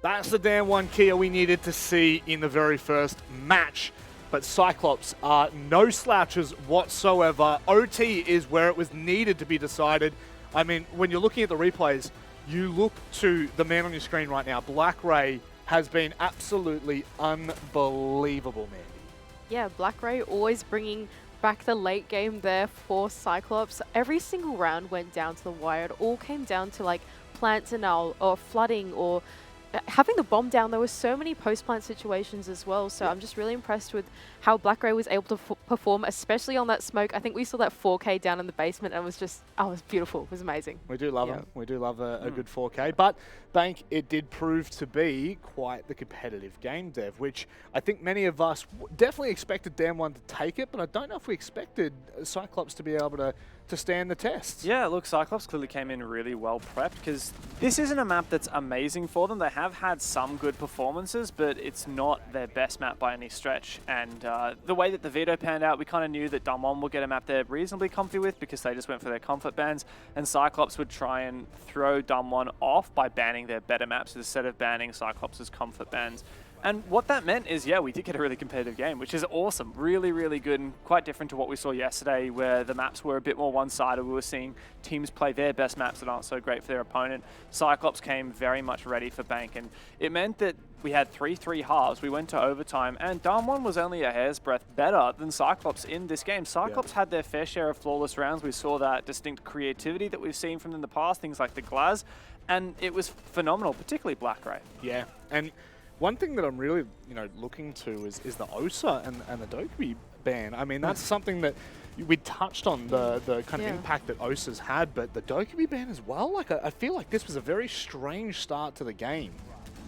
That's the damn one Kia we needed to see in the very first match. But Cyclops are no slouches whatsoever. OT is where it was needed to be decided. I mean, when you're looking at the replays, you look to the man on your screen right now. Black Ray has been absolutely unbelievable, man. Yeah, Black Ray always bringing back the late game there for Cyclops. Every single round went down to the wire. It all came down to like plant denial or flooding or having the bomb down. There were so many post-plant situations as well, so I'm just really impressed with how Black Ray was able to perform, especially on that smoke. I think we saw that 4K down in the basement and it was just, oh, it was beautiful. It was amazing. We do love them. We do love a good 4K. But, Bank, it did prove to be quite the competitive game, Dev, which I think many of us definitely expected DAMWON to take it, but I don't know if we expected Cyclops to be able to stand the test. Yeah, look, Cyclops clearly came in really well prepped because this isn't a map that's amazing for them. They have had some good performances, but it's not their best map by any stretch. And the way that the veto panned out, we kind of knew that DAMWON will get a map they're reasonably comfy with because they just went for their comfort bans, and Cyclops would try and throw DAMWON off by banning their better maps instead of banning Cyclops' comfort bans. And what that meant is, yeah, we did get a really competitive game, which is awesome. Really, really good and quite different to what we saw yesterday where the maps were a bit more one-sided. We were seeing teams play their best maps that aren't so great for their opponent. Cyclops came very much ready for Bank, and it meant that we had 3-3 halves. We went to overtime, and DAMWON was only a hair's breadth better than Cyclops in this game. Cyclops had their fair share of flawless rounds. We saw that distinct creativity that we've seen from them in the past, things like the Glaz, and it was phenomenal, particularly Black Ray. Yeah, and one thing that I'm really, looking to is the OSA and the Dokkaebi ban. I mean, that's something that we touched on, the kind of impact that OSA's had, but the Dokkaebi ban as well. Like, I feel like this was a very strange start to the game.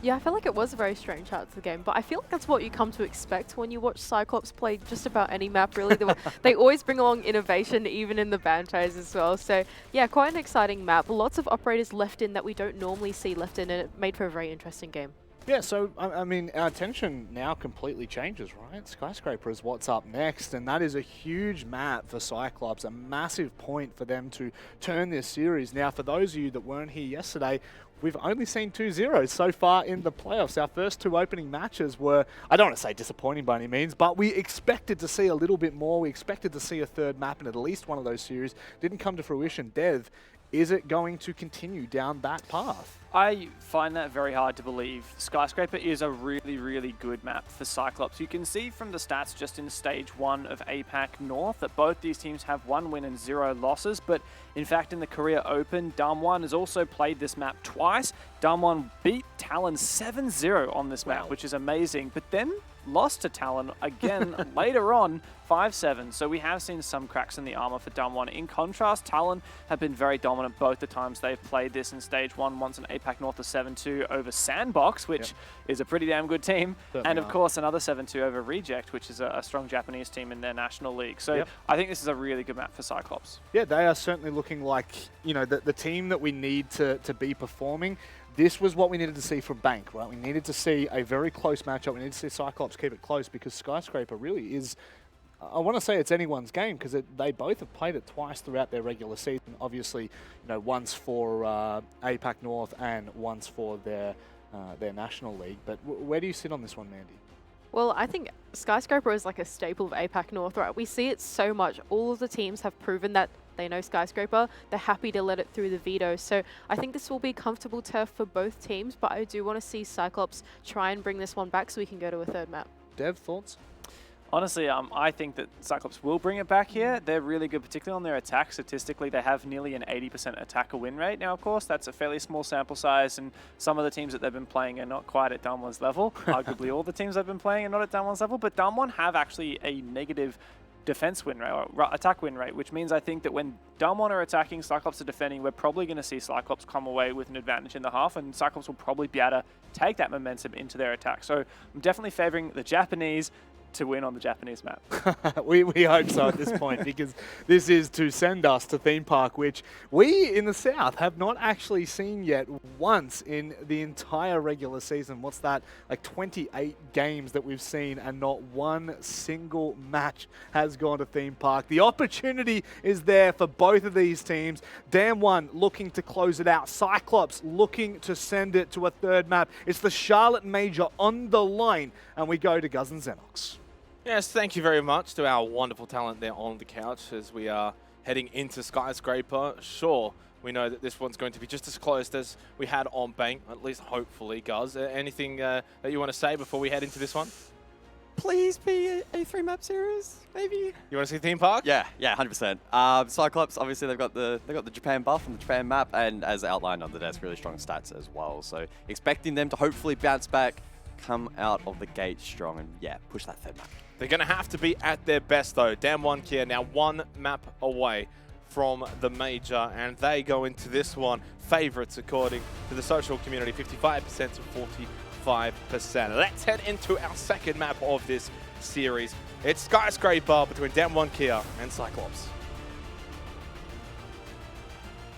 Yeah, I feel like it was a very strange start to the game, but I feel like that's what you come to expect when you watch Cyclops play just about any map, really. They always bring along innovation, even in the ban trays as well. So, yeah, quite an exciting map. Lots of operators left in that we don't normally see left in, and it made for a very interesting game. Yeah, so, I mean, our attention now completely changes, right? Skyscraper is what's up next, and that is a huge map for Cyclops, a massive point for them to turn this series. Now, for those of you that weren't here yesterday, we've only seen 2-0 so far in the playoffs. Our first two opening matches were, I don't want to say disappointing by any means, but we expected to see a little bit more. We expected to see a third map in at least one of those series. Didn't come to fruition. Dev, is it going to continue down that path? I find that very hard to believe. Skyscraper is a really, really good map for Cyclops. You can see from the stats just in Stage 1 of APAC North that both these teams have 1 win and 0 losses, but in fact in the Korea Open, DAMWON has also played this map twice. DAMWON beat Talon 7-0 on this map, which is amazing, but then lost to Talon again later on, 5-7. So we have seen some cracks in the armor for DAMWON. In contrast, Talon have been very dominant both the times they've played this in Stage 1, once in APAC North, a 7-2 over Sandbox, which is a pretty damn good team. Certainly and of course, another 7-2 over Reject, which is a strong Japanese team in their national league. So I think this is a really good map for Cyclops. Yeah, they are certainly looking like, the team that we need to be performing. This was what we needed to see from Bank, right? We needed to see a very close matchup. We needed to see Cyclops keep it close because Skyscraper really is, I want to say it's anyone's game because they both have played it twice throughout their regular season. Obviously, once for APAC North and once for their national league. But where do you sit on this one, Mandy? Well, I think Skyscraper is like a staple of APAC North, right? We see it so much. All of the teams have proven that they know Skyscraper. They're happy to let it through the veto. So I think this will be comfortable turf for both teams, but I do want to see Cyclops try and bring this one back so we can go to a third map. Dev, thoughts? Honestly, I think that Cyclops will bring it back here. They're really good, particularly on their attack. Statistically, they have nearly an 80% attacker win rate. Now, of course, that's a fairly small sample size, and some of the teams that they've been playing are not quite at DAMWON's level. Arguably, all the teams they've been playing are not at DAMWON's level, but DAMWON have actually a negative defense win rate, or attack win rate, which means I think that when DAMWON are attacking, Cyclops are defending, we're probably going to see Cyclops come away with an advantage in the half, and Cyclops will probably be able to take that momentum into their attack. So I'm definitely favoring the Japanese to win on the Japanese map. we hope so at this point, because this is to send us to Theme Park, which we in the South have not actually seen yet once in the entire regular season. What's that? Like 28 games that we've seen, and not one single match has gone to Theme Park. The opportunity is there for both of these teams. DAMWON looking to close it out. Cyclops looking to send it to a third map. It's the Charlotte Major on the line, and we go to Guz and Xenox. Yes, thank you very much to our wonderful talent there on the couch as we are heading into Skyscraper. Sure, we know that this one's going to be just as close as we had on Bank, at least hopefully. Guz, anything that you want to say before we head into this one? Please be a 3-map series, maybe. You want to see Theme Park? Yeah, 100%. Cyclops, obviously they've got the Japan buff and the Japan map, and as outlined on the desk, really strong stats as well. So expecting them to hopefully bounce back, come out of the gate strong, and yeah, push that third map. They're going to have to be at their best though. DAMWON Kia now 1 map away from the major, and they go into this one favorites according to the social community, 55% to 45%. Let's head into our second map of this series. It's Skyscraper between DAMWON Kia and Cyclops.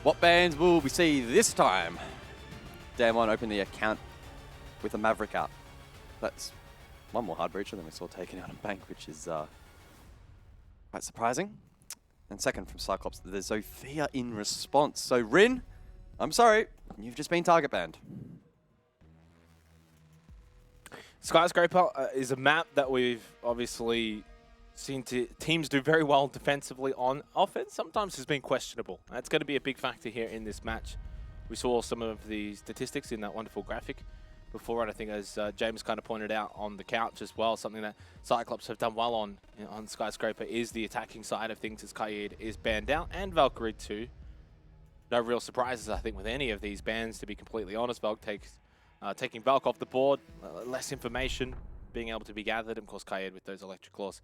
What bands will we see this time? DAMWON opened the account with a Maverick out. That's one more hard breacher than we saw taken out on Bank, which is quite surprising. And second from Cyclops, there's Zofia in response. So Rin, I'm sorry, you've just been target banned. Skyscraper is a map that we've obviously seen teams do very well defensively on. Offense sometimes has been questionable. That's going to be a big factor here in this match. We saw some of the statistics in that wonderful graphic before, and I think as James kind of pointed out on the couch as well, something that Cyclops have done well on Skyscraper is the attacking side of things, as Kaid is banned out, and Valkyrie too. No real surprises, I think, with any of these bans, to be completely honest. Valk taking Valk off the board, less information being able to be gathered, and of course Kaid with those electric claws.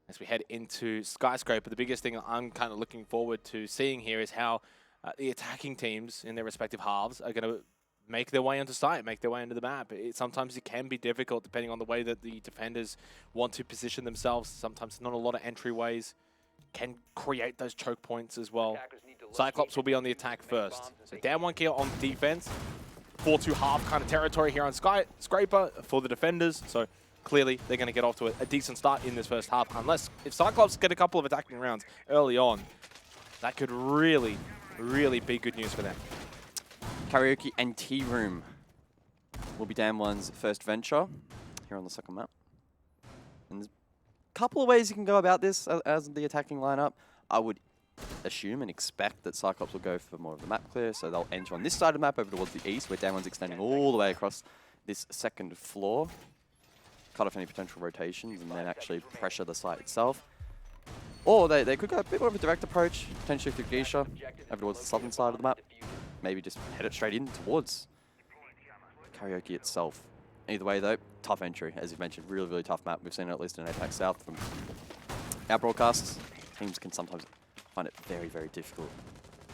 As we head into Skyscraper, the biggest thing I'm kind of looking forward to seeing here is how the attacking teams in their respective halves are going to make their way into sight, make their way into the map. Sometimes it can be difficult depending on the way that the defenders want to position themselves. Sometimes not a lot of entryways can create those choke points as well. Cyclops will be on the attack first. So DAMWON Kia on defense. 4-2 half kind of territory here on Skyscraper for the defenders. So clearly they're going to get off to a decent start in this first half. Unless if Cyclops get a couple of attacking rounds early on, that could really, really be good news for them. Karaoke and Tea Room will be DAMWON's first venture here on the second map. And there's a couple of ways you can go about this as the attacking lineup. I would assume and expect that Cyclops will go for more of the map clear, so they'll enter on this side of the map over towards the east, where DAMWON's extending all the way across this second floor. Cut off any potential rotations and then actually pressure the site itself. Or they could go a bit more of a direct approach, potentially through Geisha, over towards the southern side of the map. Maybe just head it straight in towards Karaoke itself. Either way though, tough entry, as you've mentioned, really, really tough map. We've seen it at least in APAC South from our broadcasts. Teams can sometimes find it very, very difficult.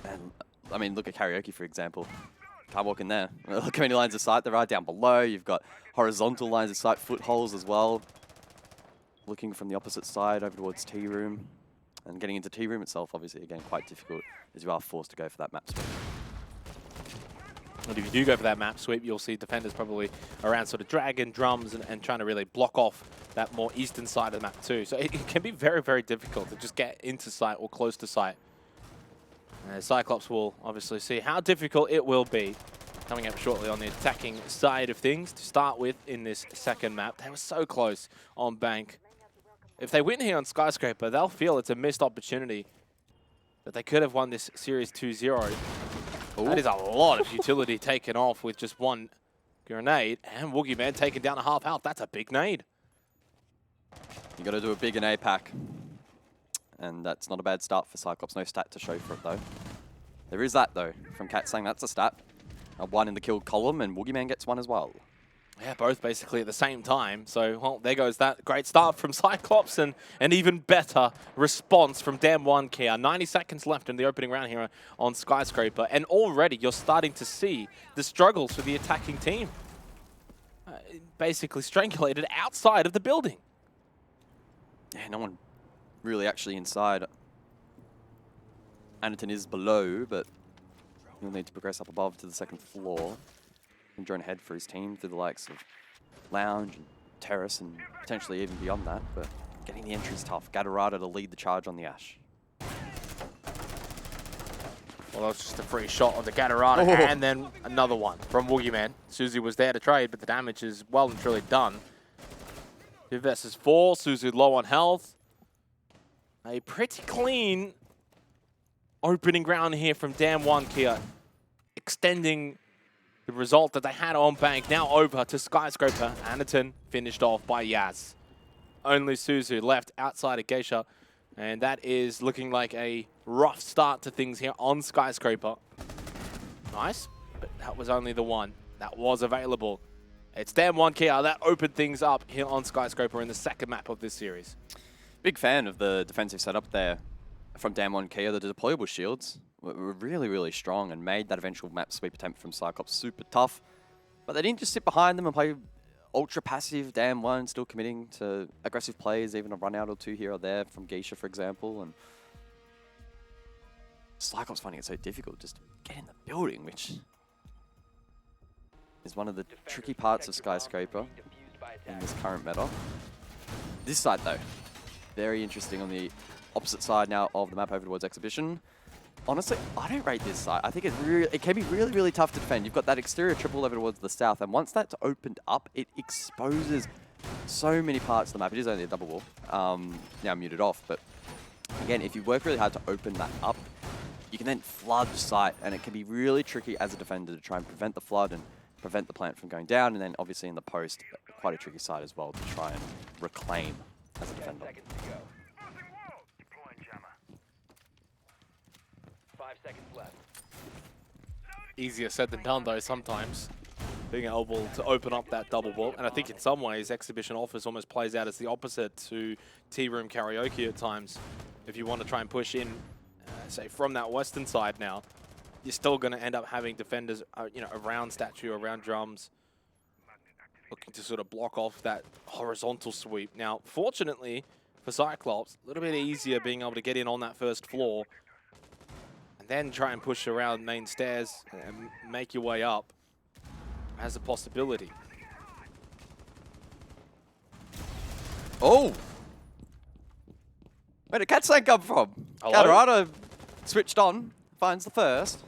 And I mean, look at Karaoke, for example. Can't walk in there. Look how many lines of sight there are down below. You've got horizontal lines of sight, footholds as well. Looking from the opposite side over towards Tea Room. And getting into Tea Room itself, obviously, again, quite difficult as you are forced to go for that map sweep. And if you do go for that map sweep, you'll see defenders probably around sort of Dragon, Drums, and trying to really block off that more eastern side of the map too. So it can be very, very difficult to just get into sight or close to sight. Cyclops will obviously see how difficult it will be coming up shortly on the attacking side of things to start with in this second map. They were so close on Bank. If they win here on Skyscraper, they'll feel it's a missed opportunity that they could have won this series 2-0. That is a lot of utility taken off with just one grenade. And Woogie Man taken down a half health. That's a big nade. You got to do a big in APAC. And that's not a bad start for Cyclops. No stat to show for it, though. There is that, though, from Cat saying that's a stat. A 1 in the kill column, and Woogie Man gets 1 as well. Yeah, both basically at the same time. So, well, there goes that great start from Cyclops and an even better response from DAMWON Kia. 90 seconds left in the opening round here on Skyscraper. And already you're starting to see the struggles for the attacking team. Basically strangulated outside of the building. Yeah, no one really actually inside. Anaton is below, but he'll need to progress up above to the second floor and drone ahead for his team through the likes of Lounge and Terrace and potentially even beyond that. But getting the entry is tough. Gatorada to lead the charge on the Ash. Well, that was just a free shot of the Gatorada, and then another one from Woogieman. Suzu was there to trade, but the damage is well and truly done. 2 versus 4, Suzu low on health. A pretty clean opening round here from DAMWON Kia, extending the result that they had on bank. Now over to Skyscraper. Anaton finished off by Yaz. Only Suzu left outside of Geisha, and that is looking like a rough start to things here on Skyscraper. Nice, but that was only the one that was available. It's DAMWON Kia that opened things up here on Skyscraper in the second map of this series. Big fan of the defensive setup there from DAMWON Kia. The deployable shields were really, really strong and made that eventual map sweep attempt from Cyclops super tough. But they didn't just sit behind them and play ultra passive. DAMWON still committing to aggressive plays, even a run out or two here or there from Geisha, for example. And Cyclops finding it so difficult just to get in the building, which is one of the tricky parts of Skyscraper in this current meta. This side, though, very interesting on the opposite side now of the map over towards Exhibition. Honestly, I don't rate this side. I think it can be really, really tough to defend. You've got that exterior triple over towards the south, and once that's opened up, it exposes so many parts of the map. It is only a double wall, now muted off, but again, if you work really hard to open that up, you can then flood the site, and it can be really tricky as a defender to try and prevent the flood and prevent the plant from going down, and then obviously in the post, quite a tricky side as well to try and reclaim as a defender. 5 seconds left. Easier said than done, though, sometimes. Being able to open up that double wall. And I think in some ways, Exhibition Office almost plays out as the opposite to Tea Room Karaoke at times. If you want to try and push in, say, from that western side now, you're still going to end up having defenders, around statue, around drums, looking to sort of block off that horizontal sweep. Now, fortunately for Cyclops, a little bit easier being able to get in on that first floor and then try and push around main stairs and make your way up as a possibility. Oh! Where did Katsang come from? Hello? Gatorada switched on, finds the first.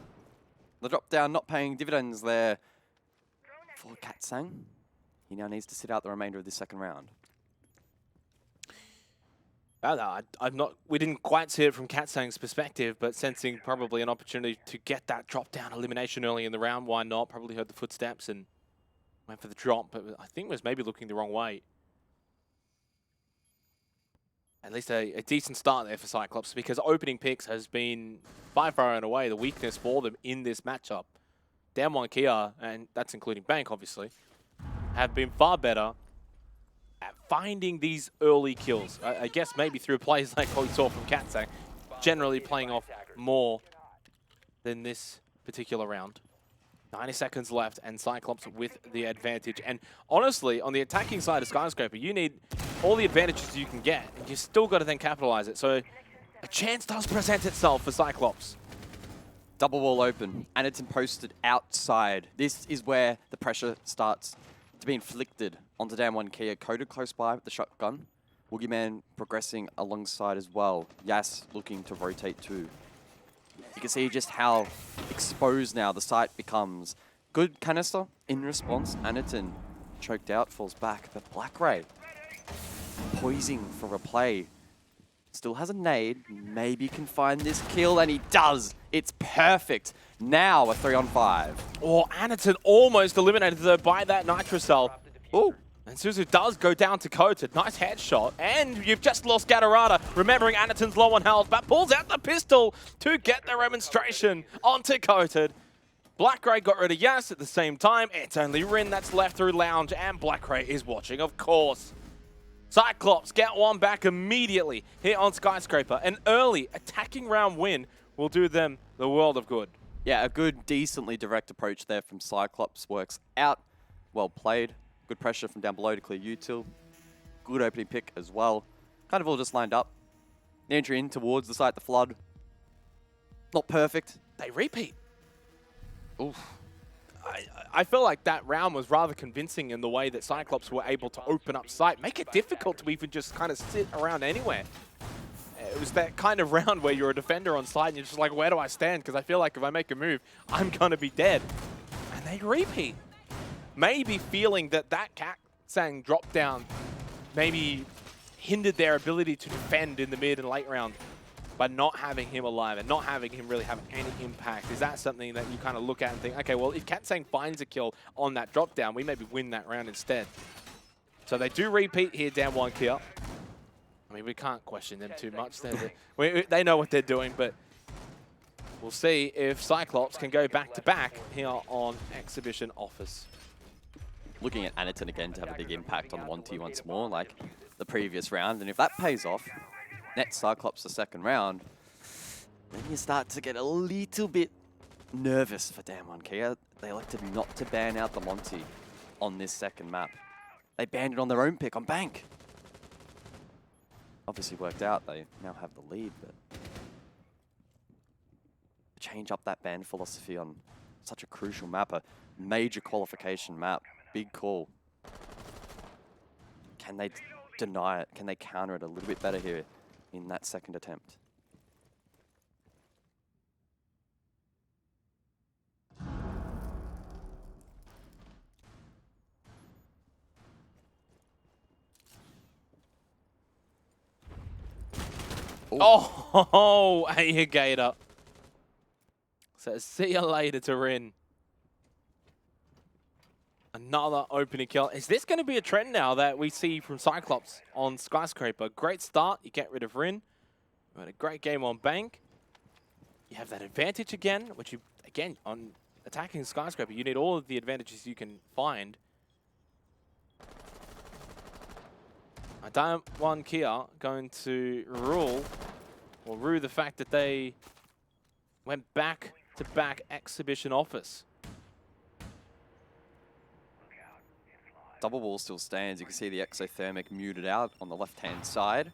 The drop down not paying dividends there for Katsang. He now needs to sit out the remainder of this second round. We didn't quite see it from Katsang's perspective, but sensing probably an opportunity to get that drop down elimination early in the round. Why not? Probably heard the footsteps and went for the drop, but I think was maybe looking the wrong way. At least a decent start there for Cyclops, because opening picks has been by far and away the weakness for them in this matchup. DAMWON Kia, and that's including Bank obviously, have been far better at finding these early kills. I guess maybe through plays like what we saw from Katsang, generally playing off more than this particular round. 90 seconds left, and Cyclops with the advantage. And honestly, on the attacking side of Skyscraper, you need all the advantages you can get, and you still got to then capitalize it. So a chance does present itself for Cyclops. Double wall open, and it's posted outside. This is where the pressure starts to be inflicted onto DAMWON Kia. Coded close by with the shotgun. Woogieman progressing alongside as well. Yas looking to rotate too. You can see just how exposed now the site becomes. Good canister in response. Anaton choked out, falls back, but Black Ray poising for a play. Still has a nade, maybe can find this kill, and he does. It's perfect. Now a 3-on-5. Oh, Anaton almost eliminated though by that Nitrocell. Oh, and Suzu does go down to Coated. Nice headshot. And you've just lost Gatorada, remembering Anaton's low on health, but pulls out the pistol to get the remonstration onto Coated. Black Ray got rid of Yas at the same time. It's only Rin that's left through Lounge, and Black Ray is watching, of course. Cyclops get one back immediately here on Skyscraper. An early attacking round win will do them the world of good. yeah, a good, decently direct approach there from Cyclops. Works out. Well played. Good pressure from down below to clear util. Good opening pick as well. Kind of all just lined up. The entry in towards the site, the flood. Not perfect. They repeat. Oof. I feel like that round was rather convincing in the way that Cyclops were able to open up sight, make it difficult to even just kind of sit around anywhere. It was that kind of round where you're a defender on site and you're just like, where do I stand? Because I feel like if I make a move, I'm going to be dead. And they repeat. Maybe feeling that Sang drop down maybe hindered their ability to defend in the mid and late round by not having him alive and not having him really have any impact. Is that something that you kind of look at and think, okay, well, if Sang finds a kill on that drop down, we maybe win that round instead. So they do repeat here, DAMWON kill. I mean, we can't question them too much. They know what they're doing, but we'll see if Cyclops can go back-to-back here on Exhibition Office. Looking at Aniton again to have a big impact on 1T once more, like the previous round. And if that pays off, net Cyclops the second round, then you start to get a little bit nervous for DAMWON Kia. They elected not to ban out the Monty on this second map. They banned it on their own pick, on Bank. Obviously worked out, they now have the lead, but change up that ban philosophy on such a crucial map, a major qualification map, big call. Can they deny it? Can they counter it a little bit better here in that second attempt? Oh, Gator. So see you later to Rin. Another opening kill. Is this going to be a trend now that we see from Cyclops on Skyscraper? Great start. You get rid of Rin. We had a great game on Bank. You have that advantage again, which you, again, on attacking Skyscraper, you need all of the advantages you can find. DAMWON Kia going to rue the fact that they went back-to-back Exhibition Office. Double wall still stands. You can see the exothermic muted out on the left-hand side.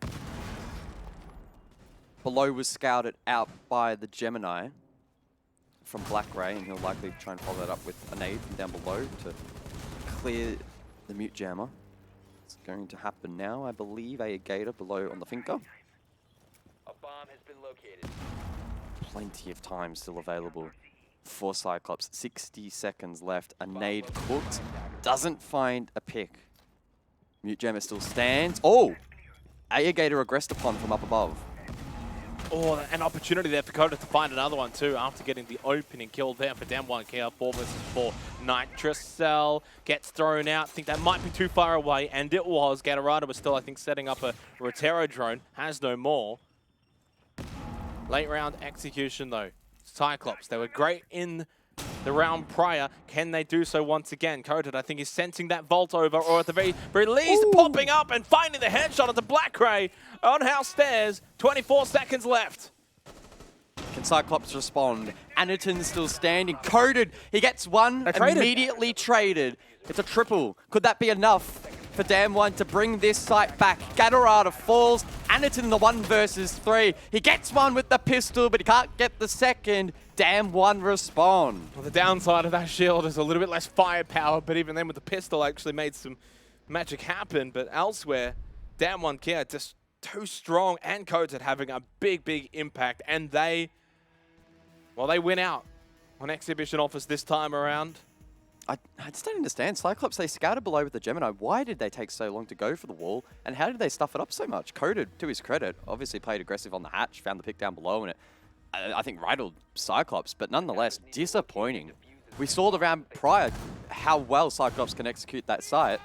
Below was scouted out by the Gemini from Black Ray, and he'll likely try and follow that up with a nade from down below to clear the mute jammer. It's going to happen now, I believe. A Gator below on the finger. A bomb has been located. Plenty of time still available for Cyclops. 60 seconds left. A nade cooked. Doesn't find a pick. Mute jammer still stands. Oh! Gator aggressed upon from up above. Oh, an opportunity there for Coda to find another one too after getting the opening kill there for DAMWON Kia. 4 versus 4. Nitrous Cell gets thrown out. Think that might be too far away, and it was. Gatorada was still, I think, setting up a Rotero drone. Has no more. Late round execution though. Cyclops, they were great in the round prior. Can they do so once again? Coda, I think, is sensing that vault over, or at the very least, popping up and finding the headshot onto Black Ray on house stairs. 24 seconds left. Can Cyclops respond? Aniton's still standing. Coded. He gets one, immediately traded. It's a triple. Could that be enough for DAMWON to bring this site back? Gatorada falls. Aniton the 1 versus 3. He gets one with the pistol, but he can't get the second. DAMWON respond. Well, the downside of that shield is a little bit less firepower, but even then with the pistol actually made some magic happen. But elsewhere, DAMWON Kia just too strong, and Coated having a big impact, and they win out on Exhibition Office this time around. I just don't understand. Cyclops, they scouted below with the Gemini. Why did they take so long to go for the wall? And how did they stuff it up so much? Coded, to his credit, obviously played aggressive on the hatch, found the pick down below, and it, I think, riddled Cyclops. But nonetheless, disappointing. We saw the round prior how well Cyclops can execute that site.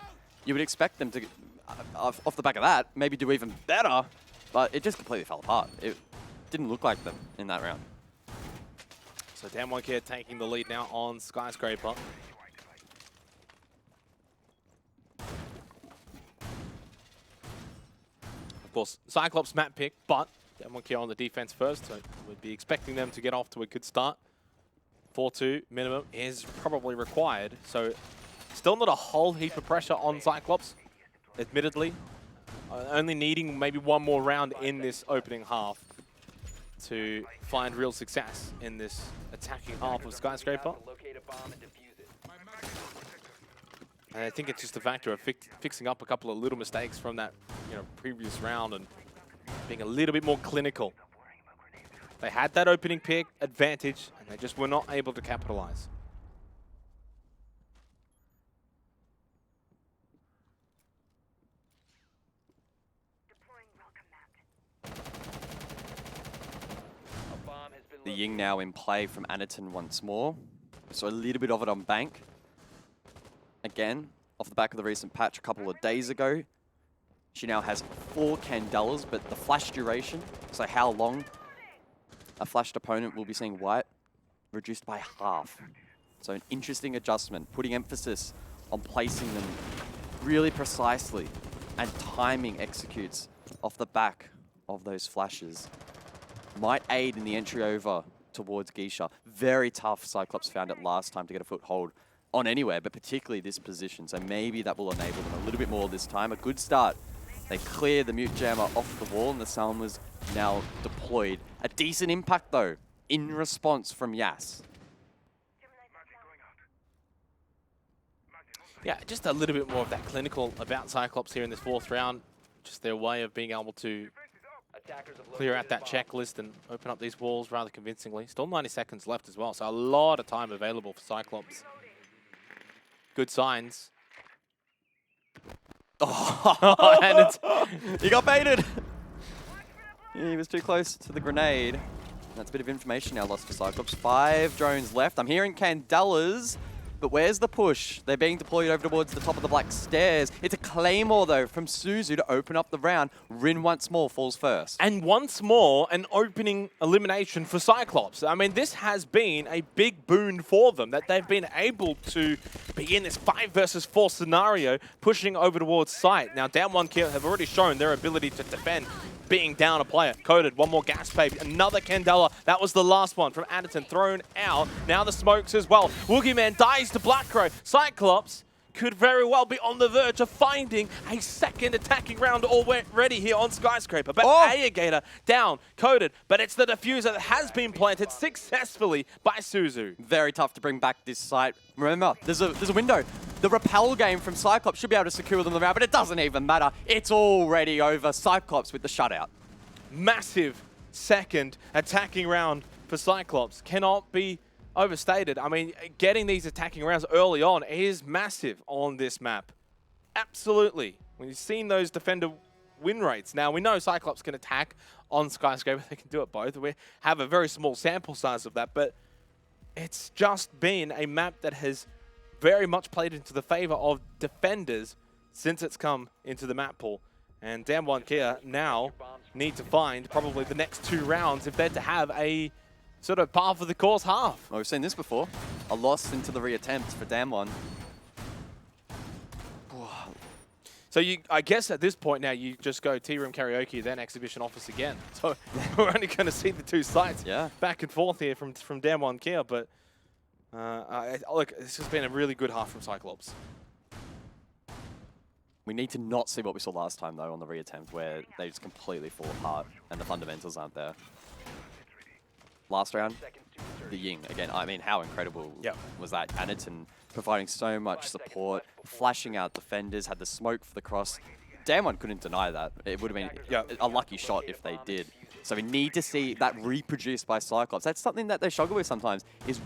You would expect them to, off the back of that, maybe do even better. But it just completely fell apart. It didn't look like them in that round. So DAMWON Kia taking the lead now on Skyscraper. Of course, Cyclops map pick, but DAMWON Kia on the defense first, so we'd be expecting them to get off to a good start. 4-2 minimum is probably required, so still not a whole heap of pressure on Cyclops, admittedly. only needing maybe one more round in this opening half to find real success in this attacking half of Skyscraper. Locate a bomb and defuse it. And I think it's just a factor of fixing up a couple of little mistakes from that, previous round and being a little bit more clinical. They had that opening pick advantage, and they just were not able to capitalize. A bomb has been The located. Ying now in play from Anaton once more. So a little bit of it on bank. Again, off the back of the recent patch a couple of days ago. She now has 4 Candelas, but the flash duration, so how long a flashed opponent will be seeing white, reduced by half. So an interesting adjustment, putting emphasis on placing them really precisely, and timing executes off the back of those flashes. Might aid in the entry over towards Geisha. Very tough, Cyclops found it last time to get a foothold on anywhere, but particularly this position. So maybe that will enable them a little bit more this time. A good start. They clear the mute jammer off the wall, and the Salma's now deployed. A decent impact, though, in response from Yas. Yeah, just a little bit more of that clinical about Cyclops here in this 4th round. Just their way of being able to Attackers have clear out located that a bomb. checklist and open up these walls rather convincingly. Still 90 seconds left as well, so a lot of time available for Cyclops. Good signs. Oh, and it's, he got baited. Yeah, he was too close to the grenade. That's a bit of information now lost for Cyclops. 5 drones left. I'm hearing Candelas, but where's the push? They're being deployed over towards the top of the black stairs. It's a Claymore, though, from Suzu to open up the round. Rin once more falls first. And once more, an opening elimination for Cyclops. I mean, this has been a big boon for them, that they've been able to be in this 5 versus 4 scenario, pushing over towards site. Now, DAMWON have already shown their ability to defend, being down a player. Coded, one more gas baby, another Candela. That was the last one from Anaton, thrown out. Now the smokes as well. Woogieman dies to Black Crow. Cyclops could very well be on the verge of finding a second attacking round already here on Skyscraper. But Gator down, Coded, but it's the diffuser that has been planted successfully by Suzu. Very tough to bring back this site. Remember, there's a window. The rappel game from Cyclops should be able to secure them around, but it doesn't even matter. It's already over. Cyclops with the shutout. Massive second attacking round for Cyclops. Cannot be overstated. I mean, getting these attacking rounds early on is massive on this map. Absolutely. When you've seen those defender win rates. Now, we know Cyclops can attack on Skyscraper. They can do it both. We have a very small sample size of that, but it's just been a map that has very much played into the favor of defenders since it's come into the map pool. And DAMWON Kia now need to find probably the next 2 rounds if they're to have a sort of par for the course half. Well, we've seen this before. A loss into the reattempt for DAMWON. So I guess at this point now you just go Tea Room Karaoke, then Exhibition Office again. So we're only going to see the 2 sites back and forth here from DAMWON Kia. But look, this has been a really good half from Cyclops. We need to not see what we saw last time, though, on the reattempt, where they just completely fall apart and the fundamentals aren't there. Last round, the Ying. Again, I mean, how incredible was that? Anaton providing so much support, flashing out defenders, had the smoke for the cross. DAMWON couldn't deny that. It would have been a lucky shot if they did. So we need to see that reproduced by Cyclops. That's something that they struggle with sometimes, is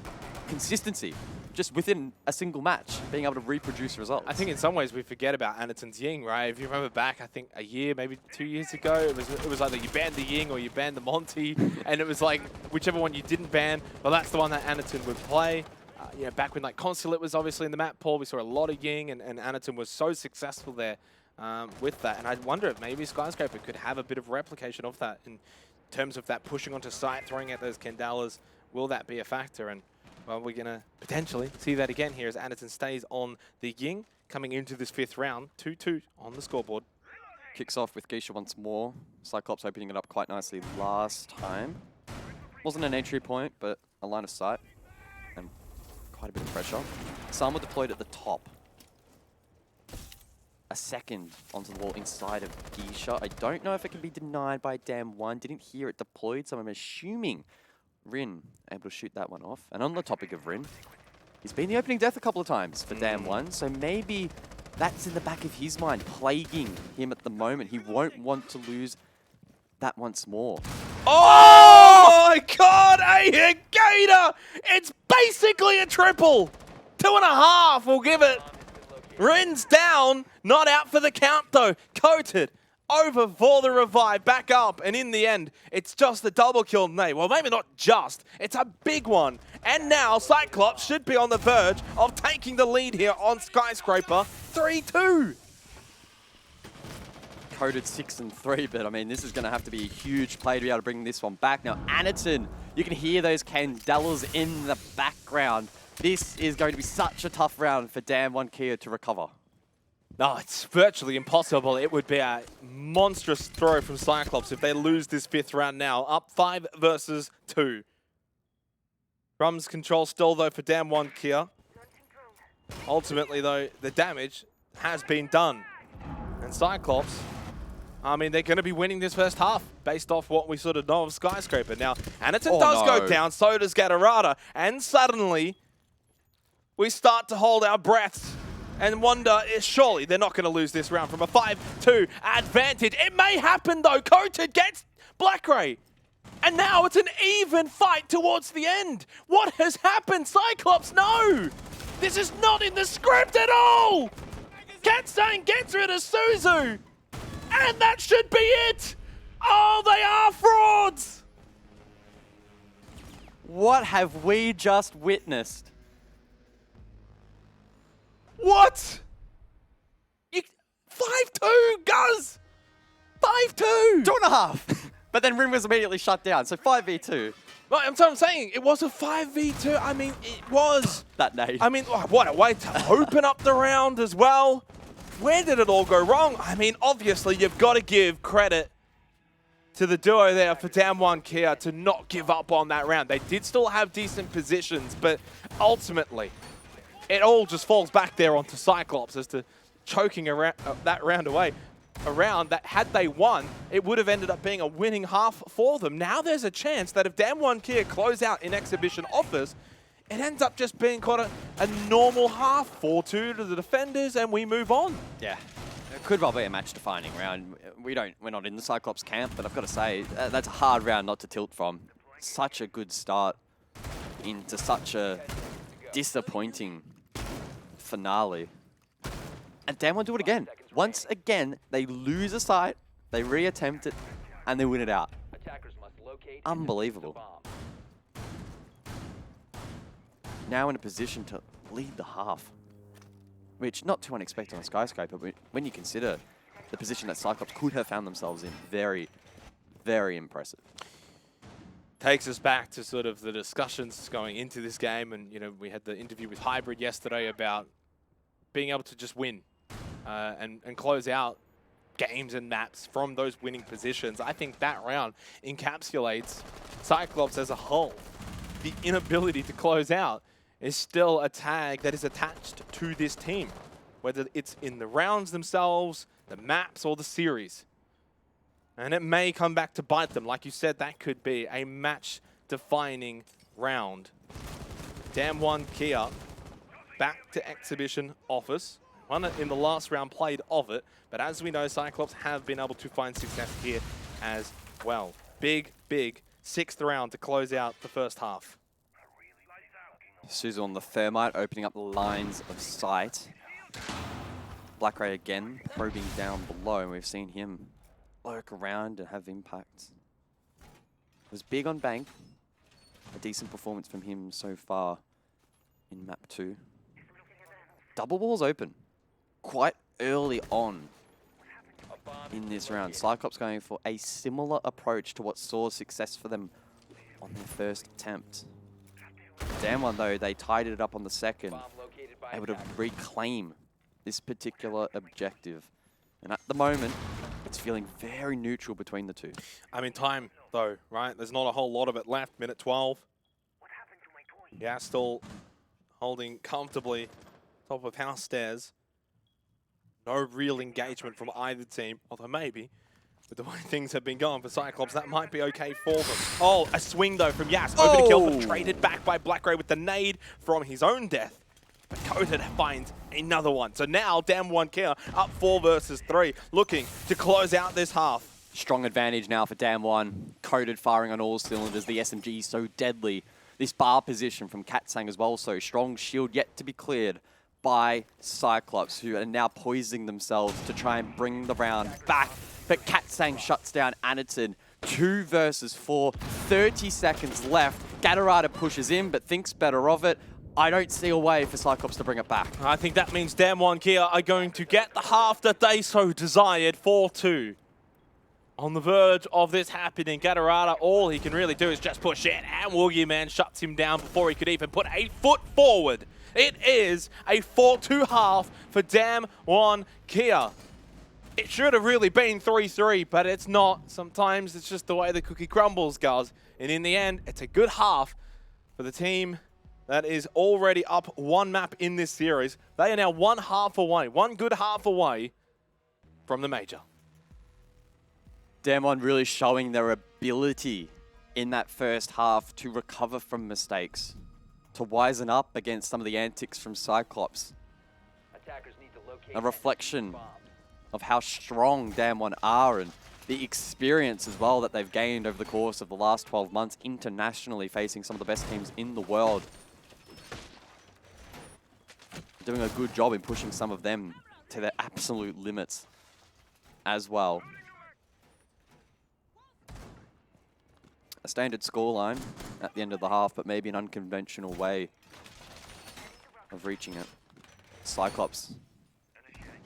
consistency. Just within a single match, being able to reproduce results. I think in some ways we forget about Anaton's Ying, right? If you remember back, I think a year, maybe 2 years ago, it was either you banned the Ying or you banned the Monty, and it was like whichever one you didn't ban, well, that's the one that Anaton would play. You know, back when like Consulate was obviously in the map pool, we saw a lot of Ying, and Anaton was so successful there with that. And I wonder if maybe Skyscraper could have a bit of replication of that in terms of that pushing onto site, throwing out those Candelas. Will that be a factor? And well, we're going to potentially see that again here as Anaton stays on the Ying, coming into this 5th round, 2-2 on the scoreboard. Kicks off with Geisha once more. Cyclops opening it up quite nicely last time. Wasn't an entry point, but a line of sight and quite a bit of pressure. Salma deployed at the top. a second onto the wall inside of Gisha. I don't know if it can be denied by DAMWON. Didn't hear it deployed, so I'm assuming Rin able to shoot that one off. And on the topic of Rin, he's been the opening death a couple of times for DAMWON, so maybe that's in the back of his mind, plaguing him at the moment. He won't want to lose that once more. Oh my God, a Gator! It's basically a triple. 2.5, we'll give it. Rin's down, not out for the count though. Coated over for the revive, back up, and in the end, it's just a double kill. Well, maybe not just, it's a big one. And now Cyclops should be on the verge of taking the lead here on Skyscraper, 3-2. Coded 6-3, but I mean, this is going to have to be a huge play to be able to bring this one back. Now, Anaton, you can hear those candelas in the background. This is going to be such a tough round for DAMWON Kia to recover. No, it's virtually impossible. It would be a monstrous throw from Cyclops if they lose this 5th round now. Up 5 versus 2. Drums control still though for DAMWON Kia. Ultimately though, the damage has been done. And Cyclops, I mean, they're going to be winning this first half based off what we sort of know of Skyscraper. Now, Anaton does go down, so does Gatorada, and suddenly we start to hold our breaths and wonder, surely they're not going to lose this round from a 5-2 advantage. It may happen though. Coated gets Blackray. And now it's an even fight towards the end. What has happened? Cyclops, no! This is not in the script at all! Katsane gets rid of Suzu! And that should be it! Oh, they are frauds! What have we just witnessed? What? 5-2, Guz! 5-2! 2.5! But then Rin was immediately shut down, so 5v2. Well, that's what I'm saying. It was a 5v2. I mean, it was. That nade. I mean, what a way to open up the round as well. Where did it all go wrong? I mean, obviously, you've got to give credit to the duo there for DAMWON Kia to not give up on that round. They did still have decent positions, but ultimately, it all just falls back there onto Cyclops as to choking that round away. A round that, had they won, it would have ended up being a winning half for them. Now there's a chance that if DAMWON Kia close out in Exhibition Offers, it ends up just being quite a normal half, 4-2 to the defenders, and we move on. Yeah, it could well be a match-defining round. We're not in the Cyclops camp, but I've got to say, that's a hard round not to tilt from. Such a good start into such a disappointing finale. And DAMWON do it again. Once again, they lose a site, they reattempt it, and they win it out. Attackers must locate Unbelievable. the bomb. Now in a position to lead the half, which not too unexpected on Skyscraper, but when you consider the position that Cyclops could have found themselves in, very, very impressive. Takes us back to sort of the discussions going into this game, and we had the interview with Hybrid yesterday about being able to just win and close out games and maps from those winning positions. I think that round encapsulates Cyclops as a whole. The inability to close out is still a tag that is attached to this team, whether it's in the rounds themselves, the maps, or the series. And it may come back to bite them. Like you said, that could be a match-defining round. DAMWON Kia back to Exhibition Office. Won it in the last round, played of it. But as we know, Cyclops have been able to find success here as well. Big, big 6th round to close out the first half. Suzu on the Thermite, opening up the lines of sight. Blackray again, probing down below, and we've seen him lurk around and have impact. Was big on Bank. A decent performance from him so far in map 2. Double walls open quite early on in this round. Cyclops going for a similar approach to what saw success for them on their first attempt. DAMWON though, they tied it up on the second, Bomb located by able to attackers. reclaim this particular objective. And at the moment, it's feeling very neutral between the two. I mean, time, though, right? There's not a whole lot of it left. Minute 12. Yeah, still holding comfortably top of house stairs. No real engagement from either team, although maybe with the way things have been going for Cyclops, that might be okay for them. Oh, a swing though from Yas. Open a kill, but traded back by Blackray with the nade from his own death. But Coded finds another one. So now DAMWON Kia up 4 versus 3, looking to close out this half. Strong advantage now for DAMWON. Coded firing on all cylinders. The SMG so deadly. This bar position from Katsang as well so strong. Shield yet to be cleared by Cyclops, who are now poising themselves to try and bring the round back. But Katsang shuts down Aniton. 2 versus 4. 30 seconds left. Gatorada pushes in, but thinks better of it. I don't see a way for Cyclops to bring it back. I think that means DAMWON Kia are going to get the half that they so desired, 4-2. On the verge of this happening, Gatorada, all he can really do is just push in, and Woogie Man shuts him down before he could even put a foot forward. It is a 4-2 half for DAMWON Kia. It should have really been 3-3, but it's not. Sometimes it's just the way the cookie crumbles, guys. And in the end, it's a good half for the team that is already up 1 map in this series. They are now 1 half away, 1 good half away from the major. DAMWON really showing their ability in that first half to recover from mistakes, to wisen up against some of the antics from Cyclops. Attackers need to locate A reflection of how strong DAMWON are and the experience as well that they've gained over the course of the last 12 months internationally, facing some of the best teams in the world. Doing a good job in pushing some of them to their absolute limits as well. A standard scoreline at the end of the half, but maybe an unconventional way of reaching it. Cyclops,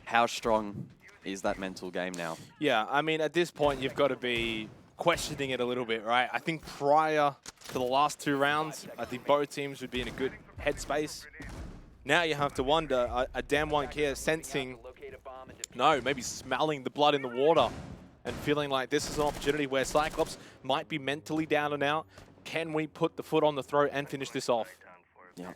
how strong is that mental game now? Yeah, I mean, at this point, you've got to be questioning it a little bit, right? I think prior to the last 2 rounds, I think both teams would be in a good headspace. Now you have to wonder, are DAMWON Kia sensing, no, maybe smelling the blood in the water and feeling like this is an opportunity where Cyclops might be mentally down and out? Can we put the foot on the throat and finish this off? Yeah.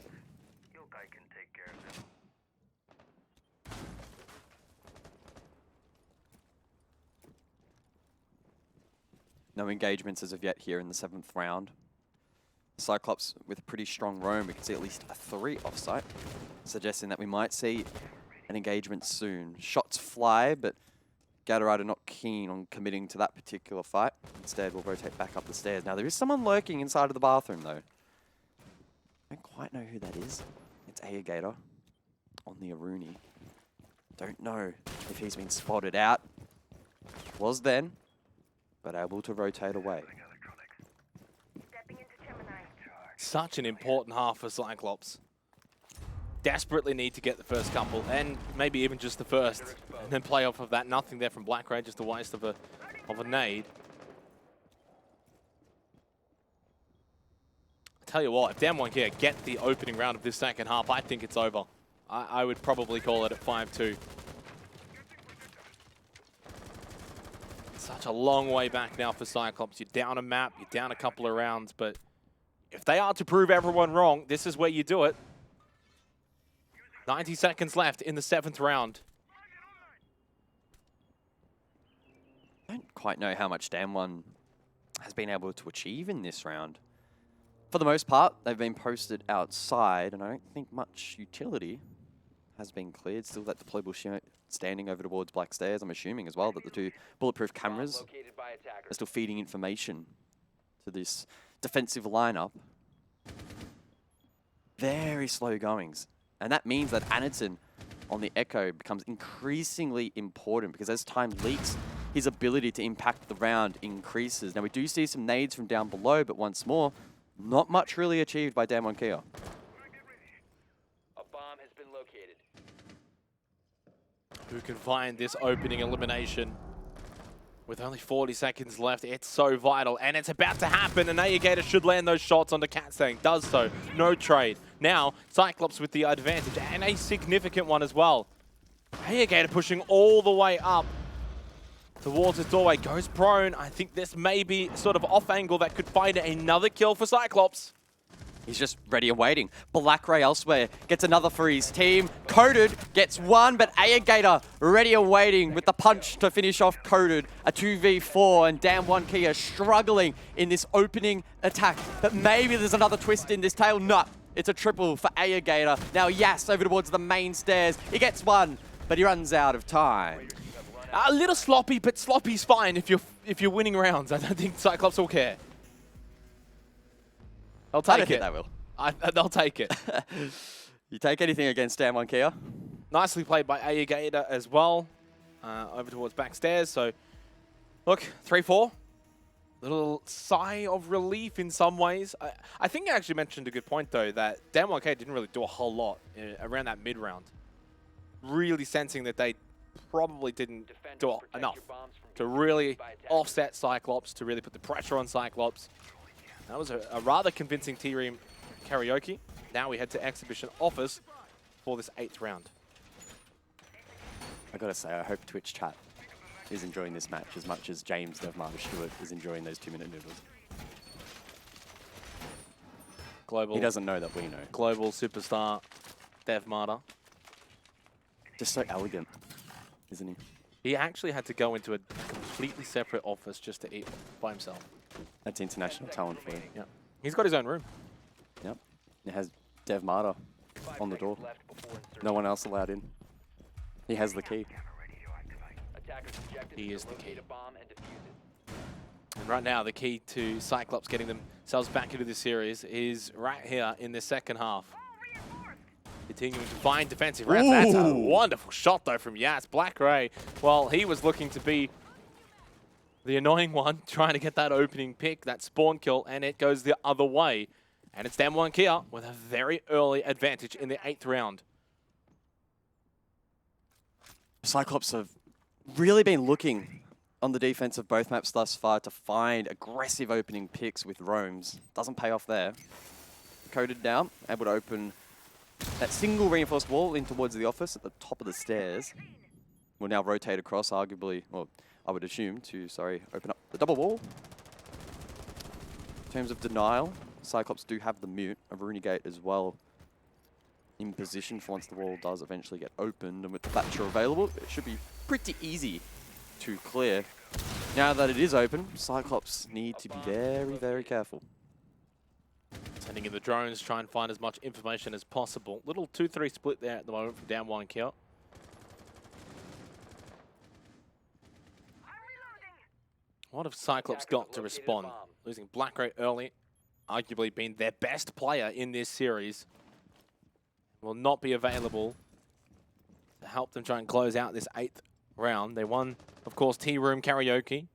No engagements as of yet here in the 7th round. Cyclops with a pretty strong roam. We can see at least a 3 offsite, suggesting that we might see an engagement soon. Shots fly, but Gatorade not keen on committing to that particular fight. Instead, we'll rotate back up the stairs. Now, there is someone lurking inside of the bathroom, though. I don't quite know who that is. It's Gator on the Aruni. Don't know if he's been spotted out. Was then, but able to rotate away. Such an important half for Cyclops. Desperately need to get the first couple, and maybe even just the first, and then play off of that. Nothing there from Blackray, just a waste of a nade. I tell you what, if DAMWON Kia get the opening round of this second half, I think it's over. I would probably call it at 5-2. Such a long way back now for Cyclops. You're down a map, you're down a couple of rounds, but if they are to prove everyone wrong, this is where you do it. 90 seconds left in the 7th round. I don't quite know how much DAMWON has been able to achieve in this round. For the most part, they've been posted outside, and I don't think much utility has been cleared. Still that deployable standing over towards Black Stairs. I'm assuming as well that the 2 bulletproof cameras are still feeding information to this defensive lineup. Very slow goings. And that means that Aniton on the Echo becomes increasingly important because as time leaks, his ability to impact the round increases. Now we do see some nades from down below, but once more, not much really achieved by DAMWON Kia. A bomb has been located. Who can find this opening elimination? With only 40 seconds left, it's so vital, and it's about to happen, and Gator should land those shots onto Katsang. Does so. No trade. Now, Cyclops with the advantage, and a significant one as well. Gator pushing all the way up towards the doorway. Goes prone. I think this may be sort of off angle that could find another kill for Cyclops. He's just ready and waiting. Black Ray elsewhere gets another for his team. Coded gets one, but Gator ready and waiting with the punch to finish off Coded. A 2v4, and DAMWON Kia struggling in this opening attack. But maybe there's another twist in this tale. No, it's a triple for Gator. Now Yas over towards the main stairs. He gets one, but he runs out of time. A little sloppy, but sloppy's fine if you're winning rounds. I don't think Cyclops will care. They'll take I don't it. think they will. They'll take it. You take anything against DAMWON Kia? Nicely played by Gator as well. Over towards backstairs. So, look, 3-4. Little sigh of relief in some ways. I think you actually mentioned a good point, though, that DAMWON Kia didn't really do a whole lot around that mid-round. Really sensing that they probably didn't do enough to really offset Cyclops, to really put the pressure on Cyclops. That was a rather convincing T-Ream karaoke. Now we head to Exhibition Office for this 8th round. I gotta say, I hope Twitch chat is enjoying this match as much as James Devmarter Stewart is enjoying those 2-minute noodles. Global. He doesn't know that we know. Global superstar Devmarter. Just so elegant, isn't he? He actually had to go into a completely separate office just to eat by himself. That's international talent for you. Yeah. He's got his own room. Yep. It has Devmarter on the door. No one else allowed in. He has the key. He is the key. And right now, the key to Cyclops getting themselves back into this series is right here in the second half. Continuing to find defensive rounds. That's a wonderful shot, though, from Yas. Black Ray, well, he was looking to be the annoying one, trying to get that opening pick, that spawn kill, and it goes the other way. And it's DAMWON Kia with a very early advantage in the 8th round. Cyclops have really been looking on the defense of both maps thus far to find aggressive opening picks with roams. Doesn't pay off there. Coded down, able to open that single reinforced wall in towards the office at the top of the stairs. Will now rotate across, arguably, well, I would assume, to, open up the double wall. In terms of denial, Cyclops do have the mute, a Runegate as well in position for once the wall does eventually get opened, and with the Thatcher available, it should be pretty easy to clear. Now that it is open, Cyclops need to be very, very careful. Sending in the drones, try and find as much information as possible. Little 2-3 split there at the moment from DAMWON Kia. What have Cyclops got to respond? Losing Black Ray early, arguably being their best player in this series, will not be available to help them try and close out this 8th round. They won, of course, Tea Room Karaoke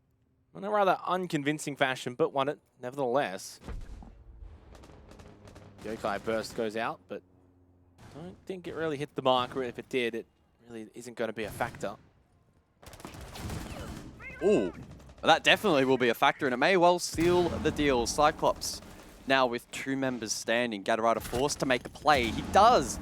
in a rather unconvincing fashion, but won it nevertheless. Yokai Burst goes out, but I don't think it really hit the mark, or if it did, it really isn't going to be a factor. Ooh, that definitely will be a factor, and it may well seal the deal. Cyclops now with 2 members standing. Gatorada forced to make a play. He does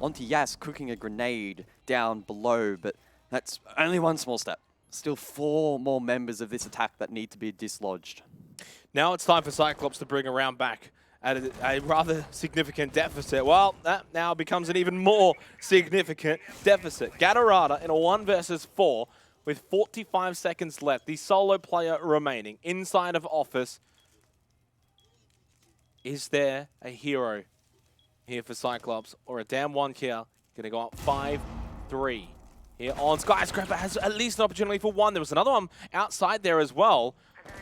onto Yas, cooking a grenade down below, but that's only one small step. Still 4 more members of this attack that need to be dislodged. Now it's time for Cyclops to bring a round back at a rather significant deficit. Well, that now becomes an even more significant deficit. Gatorada in a 1 versus 4 with 45 seconds left. The solo player remaining inside of office. Is there a hero here for Cyclops, or a DAMWON Kia going to go up 5-3 here on Skyscraper? Has at least an opportunity for 1. There was another one outside there as well.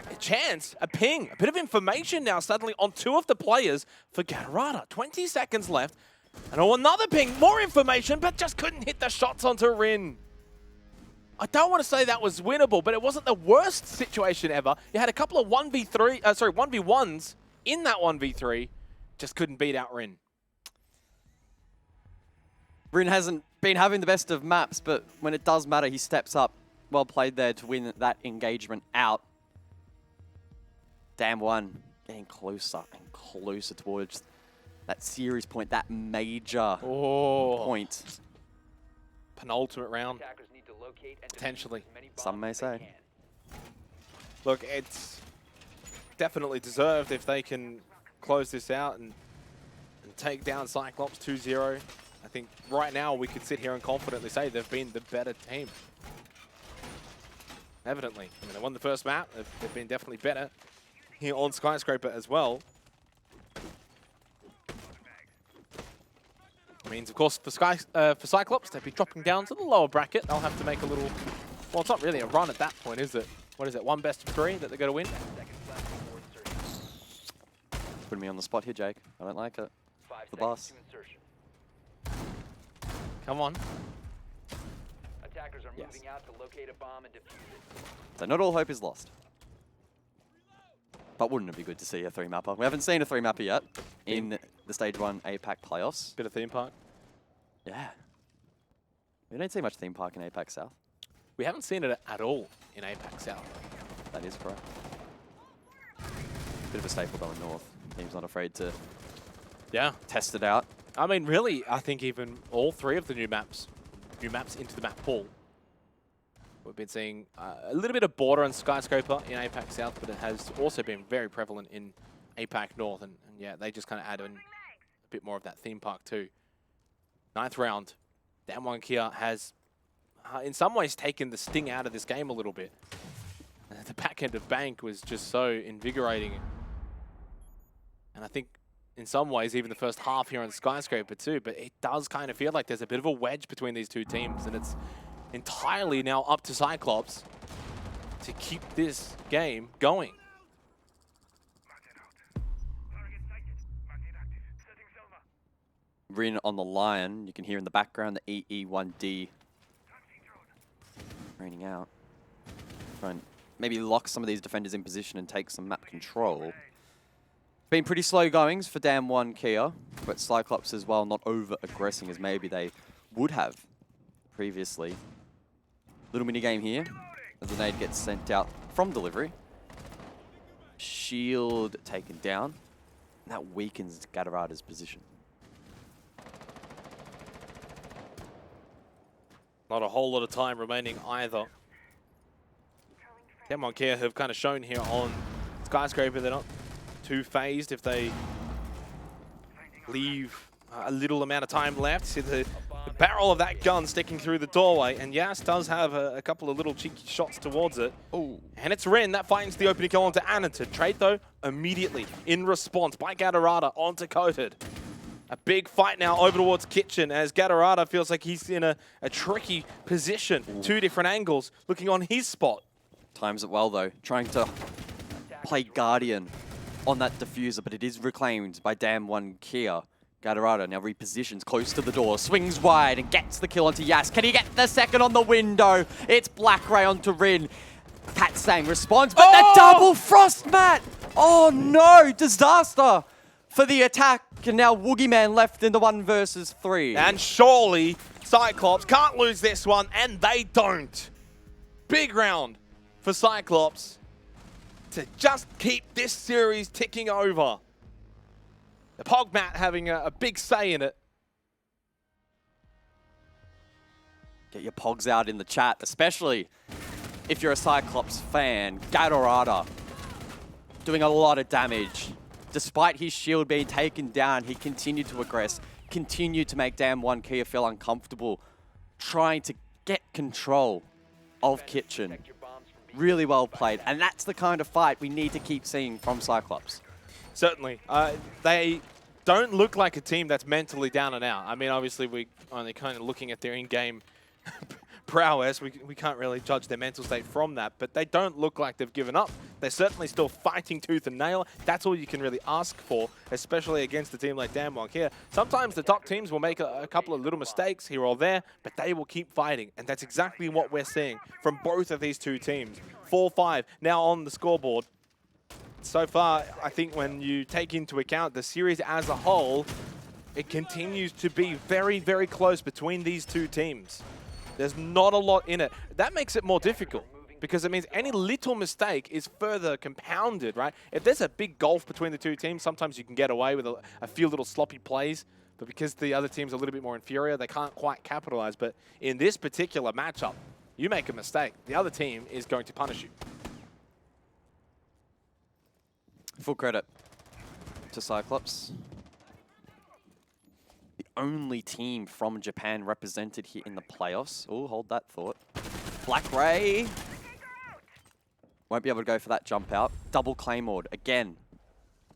A chance, a ping, a bit of information now suddenly on 2 of the players for Gatorada. 20 seconds left. And another ping, more information, but just couldn't hit the shots onto Rin. I don't want to say that was winnable, but it wasn't the worst situation ever. You had a couple of 1v1s in that 1v3, just couldn't beat out Rin. Rin hasn't been having the best of maps, but when it does matter, he steps up. Well played there to win that engagement out. DAMWON getting closer and closer towards that series point, that major point. Penultimate round, potentially. Some may say. Look, it's definitely deserved if they can close this out and and take down Cyclops 2-0. I think right now we could sit here and confidently say they've been the better team. Evidently. I mean, they won the first map. They've been definitely better here on Skyscraper as well. Means, of course, for Cyclops, they'd be dropping down to the lower bracket. They'll have to make a little... Well, it's not really a run at that point, is it? What is it, 1 best of 3 that they're going to win? Putting me on the spot here, Jake. I don't like it. 5 The seconds boss. to insertion. Come on. Attackers are Yes. moving out to locate a bomb and defuse it. So not all hope is lost. But wouldn't it be good to see a 3-mapper? We haven't seen a 3-mapper yet in the Stage 1 APAC playoffs. Bit of theme park. Yeah. We don't see much theme park in APAC South. We haven't seen it at all in APAC South. That is correct. Bit of a staple going north. Team's not afraid to test it out. I mean, really, I think even all 3 of the new maps into the map pool. We've been seeing a little bit of border and Skyscraper in APAC South, but it has also been very prevalent in APAC North. And yeah, they just kind of add in a bit more of that theme park too. 9th round, DAMWON Kia has, in some ways, taken the sting out of this game a little bit. The back end of Bank was just so invigorating. And I think in some ways, even the first half here on Skyscraper too, but it does kind of feel like there's a bit of a wedge between these two teams, and it's entirely now up to Cyclops to keep this game going. Rin on the line. You can hear in the background the EE1D raining out. Try and maybe lock some of these defenders in position and take some map control. Been pretty slow goings for DAMWON Kia, but Cyclops as well not over-aggressing as maybe they would have previously. Little mini game here as the nade gets sent out from delivery. Shield taken down. And that weakens Gatarada's position. Not a whole lot of time remaining either. DAMWON Kia have kind of shown here on Skyscraper they're not too phased if they leave a little amount of time left. See the barrel of that gun sticking through the doorway, and Yas does have a couple of little cheeky shots towards it. Oh, And it's Ren that finds the opening kill onto Anita. Trade, though, immediately in response by Gatarada onto Coated. A big fight now over towards Kitchen as Gatarada feels like he's in a tricky position. Ooh. 2 different angles looking on his spot. times it well though, trying to play Guardian on that diffuser, but it is reclaimed by DAMWON Kia. Gatarada now repositions close to the door, swings wide and gets the kill onto Yas. Can he get the second on the window? It's Black Ray onto Rin. Cat Sang responds, but the double frost mat! Oh no, disaster for the attack. And now Woogie Man left in the 1 versus 3. And surely Cyclops can't lose this one, and they don't. Big round for Cyclops to just keep this series ticking over. The Pogmat having a big say in it. Get your Pogs out in the chat, especially if you're a Cyclops fan. Gatarada doing a lot of damage. Despite his shield being taken down, he continued to aggress, continued to make DAMWON Kia feel uncomfortable, trying to get control of Kitchen. Really well played, and that's the kind of fight we need to keep seeing from Cyclops. Certainly. They don't look like a team that's mentally down and out. I mean, obviously, we're only kind of looking at their in-game prowess. We can't really judge their mental state from that, but they don't look like they've given up. They're certainly still fighting tooth and nail. That's all you can really ask for, especially against a team like DAMWON here. Sometimes the top teams will make a couple of little mistakes here or there, but they will keep fighting, and that's exactly what we're seeing from both of these two teams. 4-5 now on the scoreboard. So far, I think when you take into account the series as a whole, it continues to be very, very close between these two teams. There's not a lot in it. That makes it more difficult because it means any little mistake is further compounded, right? If there's a big gulf between the two teams, sometimes you can get away with a few little sloppy plays, but because the other team's a little bit more inferior, they can't quite capitalize. But in this particular matchup, you make a mistake, the other team is going to punish you. Full credit to Cyclops. only team from Japan represented here in the playoffs. Oh, hold that thought. Black Ray won't be able to go for that jump out. Double Claymore again.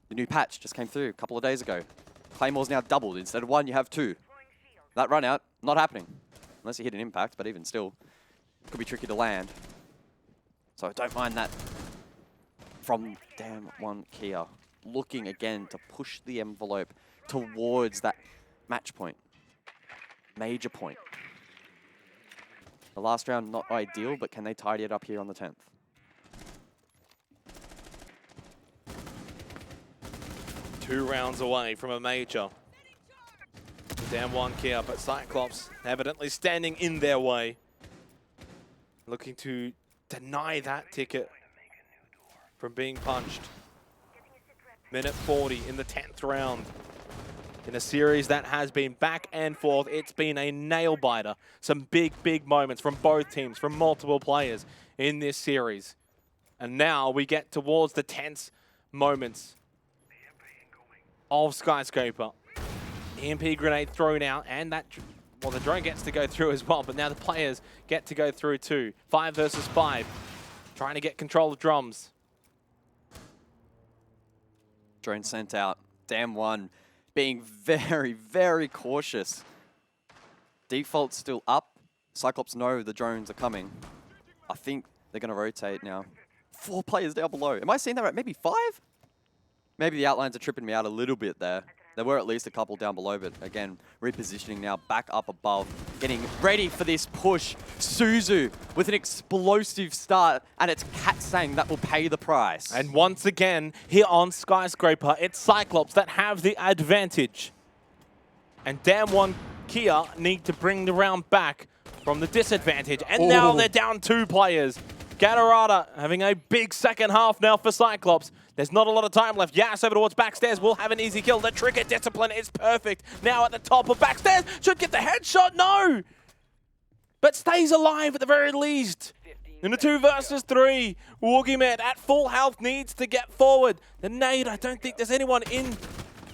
The new patch just came through a couple of days ago. Claymore's now doubled. Instead of 1, you have 2. That run out, not happening. Unless you hit an impact, but even still, could be tricky to land. So don't mind that from DAMWON Kia. Looking again to push the envelope towards that match point. Major point. The last round, not ideal, but can they tidy it up here on the 10th? Two rounds away from a major. DAMWON Kia, but Cyclops evidently standing in their way. Looking to deny that ticket from being punched. Minute 40 in the 10th round. In a series that has been back and forth, it's been a nail-biter. Some big, big moments from both teams, from multiple players in this series. And now we get towards the tense moments of Skyscraper. EMP grenade thrown out, and that, well, the drone gets to go through as well, but now the players get to go through too. 5 versus 5, trying to get control of drums. Drone sent out. DAMWON being very, very cautious. Default still up. Cyclops know the drones are coming. I think they're going to rotate now. 4 players down below. Am I seeing that right? Maybe 5? Maybe the outlines are tripping me out a little bit there. There were at least a couple down below, but again, repositioning now back up above, getting ready for this push. Suzu with an explosive start, and it's Katsang that will pay the price. And once again, here on Skyscraper, it's Cyclops that have the advantage. And DAMWON Kia need to bring the round back from the disadvantage. And now they're down 2 players. Gatorada having a big second half now for Cyclops. There's not a lot of time left. Yas over towards backstairs will have an easy kill. The trigger discipline is perfect. Now at the top of backstairs. Should get the headshot. No! But stays alive at the very least. In a 2 versus 3. Woogiemet at full health needs to get forward. The nade, I don't think there's anyone in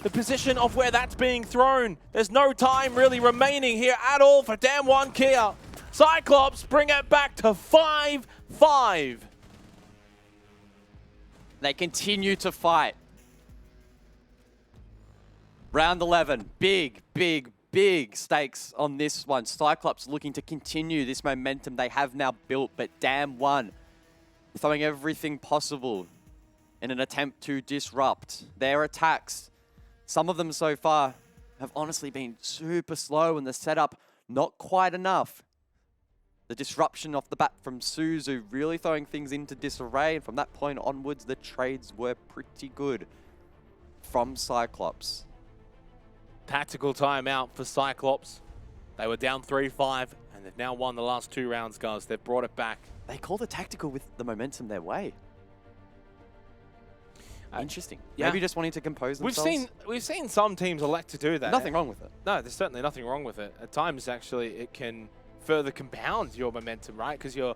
the position of where that's being thrown. There's no time really remaining here at all for DAMWON Kia. Cyclops bring it back to 5-5. They continue to fight. Round 11, big, big, big stakes on this one. Cyclops looking to continue this momentum they have now built, but DAMWON throwing everything possible in an attempt to disrupt their attacks. Some of them so far have honestly been super slow and the setup not quite enough. The disruption off the bat from Suzu really throwing things into disarray, and from that point onwards, the trades were pretty good from Cyclops. Tactical timeout for Cyclops. They were down 3-5, and they've now won the last 2 rounds, guys. They've brought it back. They call the tactical with the momentum their way. Interesting. Yeah. Maybe just wanting to compose themselves. We've seen some teams elect to do that. Nothing wrong with it. No, there's certainly nothing wrong with it. At times, actually, it can further compound your momentum, right? Because you're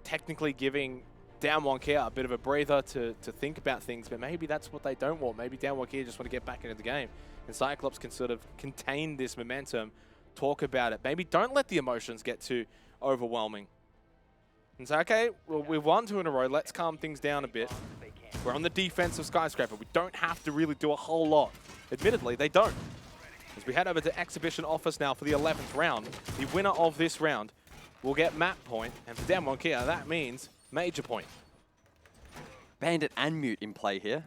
technically giving DAMWON Kia a bit of a breather to think about things, but maybe that's what they don't want. Maybe DAMWON Kia just want to get back into the game. And Cyclops can sort of contain this momentum, talk about it. Maybe don't let the emotions get too overwhelming. And say, okay, well, we've won 2 in a row. Let's calm things down a bit. We're on the defense of Skyscraper. We don't have to really do a whole lot. Admittedly, they don't. As we head over to Exhibition Office now for the 11th round, the winner of this round will get map point, and for DAMWON Kia, that means major point. Bandit and Mute in play here.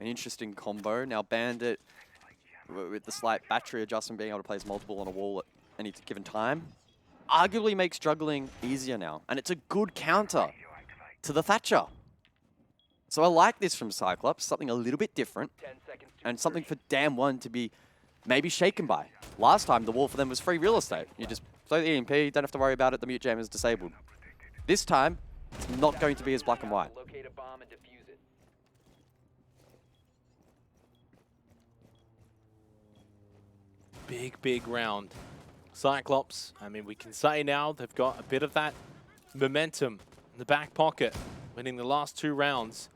An interesting combo. Now Bandit, with the slight battery adjustment, being able to place multiple on a wall at any given time, arguably makes juggling easier now. And it's a good counter to the Thatcher. So I like this from Cyclops, something a little bit different, and something for DAMWON to be maybe shaken by. Last time, the wall for them was free real estate. You just throw the EMP, don't have to worry about it, the mute jam is disabled. This time, it's not going to be as black and white. Locate a bomb and defuse it. Big, big round. Cyclops, I mean, we can say now they've got a bit of that momentum in the back pocket, winning the last 2 rounds.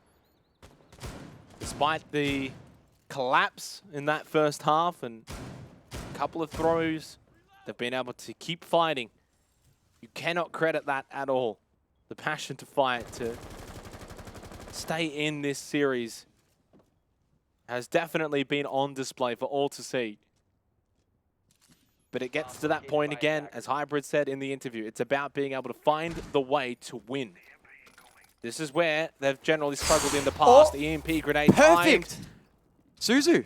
Despite the collapse in that first half and a couple of throws. They've been able to keep fighting. You cannot credit that at all. The passion to fight, to stay in this series has definitely been on display for all to see. But it gets to that point again, as Hybrid said in the interview, it's about being able to find the way to win. This is where they've generally struggled in the past. The EMP grenade perfect! Suzu,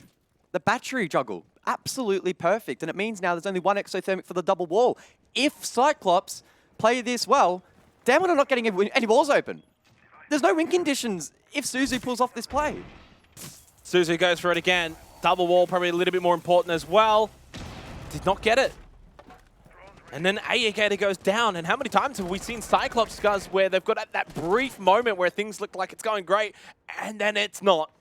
the battery juggle, absolutely perfect. And it means now there's only one exothermic for the double wall. If Cyclops play this well, DAMWON are not getting any walls open. There's no win conditions if Suzu pulls off this play. Suzu goes for it again. Double wall probably a little bit more important as well. Did not get it. And then Aegator goes down. And how many times have we seen Cyclops guys where they've got that brief moment where things look like it's going great, and then it's not.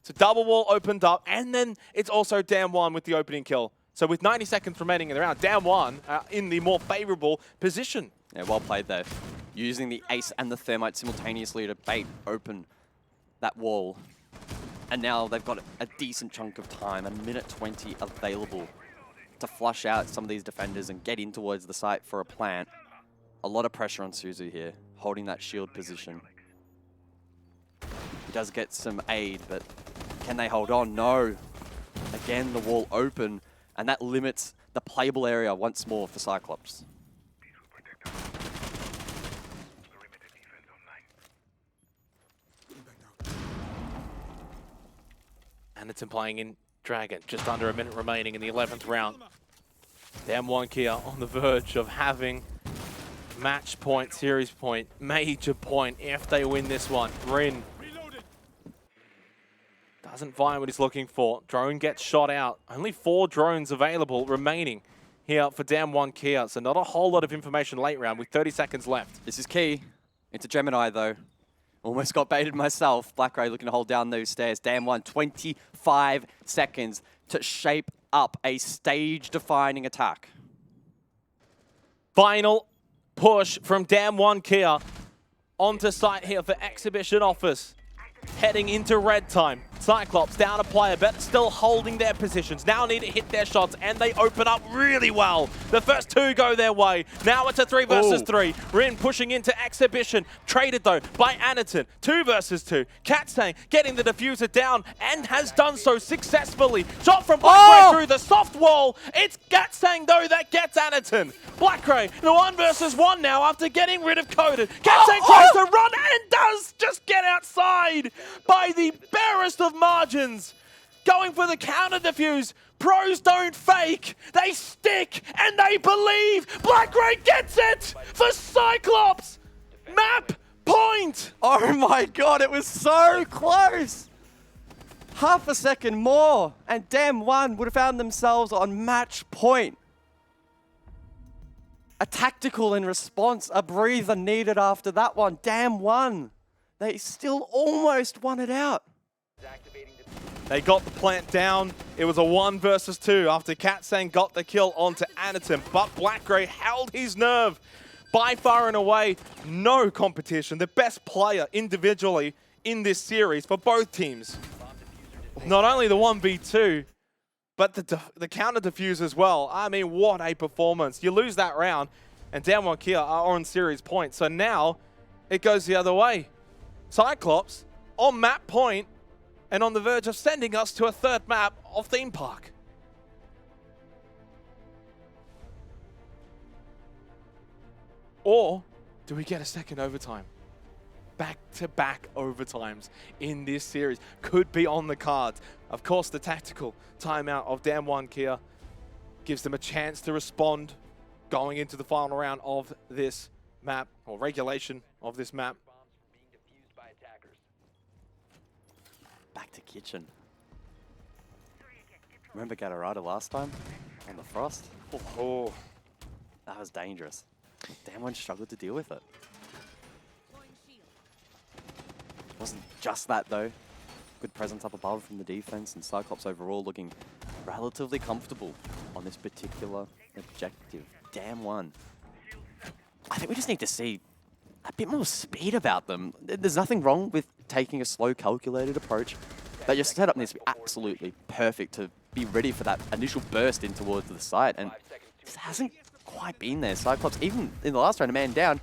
So double wall opened up, and then it's also DAMWON with the opening kill. So with 90 seconds remaining in the round, DAMWON in the more favorable position. Yeah, well played there. Using the ace and the thermite simultaneously to bait open that wall. And now they've got a decent chunk of time, a minute 20 available to flush out some of these defenders and get in towards the site for a plant. A lot of pressure on Suzu here, holding that shield position. He does get some aid, but can they hold on? No. Again, the wall open, and that limits the playable area once more for Cyclops. Anderton playing in Dragon, just under a minute remaining in the 11th round. DAMWON Kia on the verge of having match point, series point, major point if they win this one. Rin doesn't find what he's looking for. Drone gets shot out. Only 4 drones available remaining here for DAMWON Kia. So not a whole lot of information late round with 30 seconds left. This is key. Into Gemini though. Almost got baited myself. Blackray looking to hold down those stairs. DAMWON, 25 seconds to shape up a stage-defining attack. Final push from DAMWON Kia onto site here for Exhibition Office. Heading into red time. Cyclops down a player, but still holding their positions. Now need to hit their shots, and they open up really well. The first 2 go their way. Now it's a 3 versus 3. Rin pushing into Exhibition. Traded, though, by Anderton. 2 versus 2. Katsang getting the diffuser down, and has done so successfully. Shot from Blackray through the soft wall. It's Katsang, though, that gets Anderton. Blackray, the 1 versus 1 now after getting rid of Coded. Katsang tries to run, and does just get outside by the barest of margins. Going for the counter defuse. Pros don't fake. They stick and they believe. Blackray gets it for Cyclops. Map point. Oh my god, it was so close. Half a second more and DAMWON would have found themselves on match point. A tactical in response, a breather needed after that one. DAMWON. They still almost won it out. They got the plant down. It was a 1 versus 2 after Katsang got the kill onto Anderton, but Blackray held his nerve. By far and away, no competition. The best player individually in this series for both teams. Not only the 1v2, but the counter defuse as well. I mean, what a performance. You lose that round, and DAMWON Kia are on series points. So now it goes the other way. Cyclops on map point and on the verge of sending us to a 3rd map of Theme Park. Or do we get a second overtime? Back-to-back overtimes in this series could be on the cards. Of course, the tactical timeout of DAMWON Kia gives them a chance to respond going into the final round of this map, or regulation of this map. Back to kitchen. Remember Gatorada last time on the Frost? Oh, That was dangerous. DAMWON struggled to deal with it. Wasn't just that though. Good presence up above from the defense, and Cyclops overall looking relatively comfortable on this particular objective. DAMWON. I think we just need to see a bit more speed about them. There's nothing wrong with taking a slow, calculated approach, but your setup needs to be absolutely perfect to be ready for that initial burst in towards the site, and this hasn't quite been there. Cyclops, even in the last round, a man down,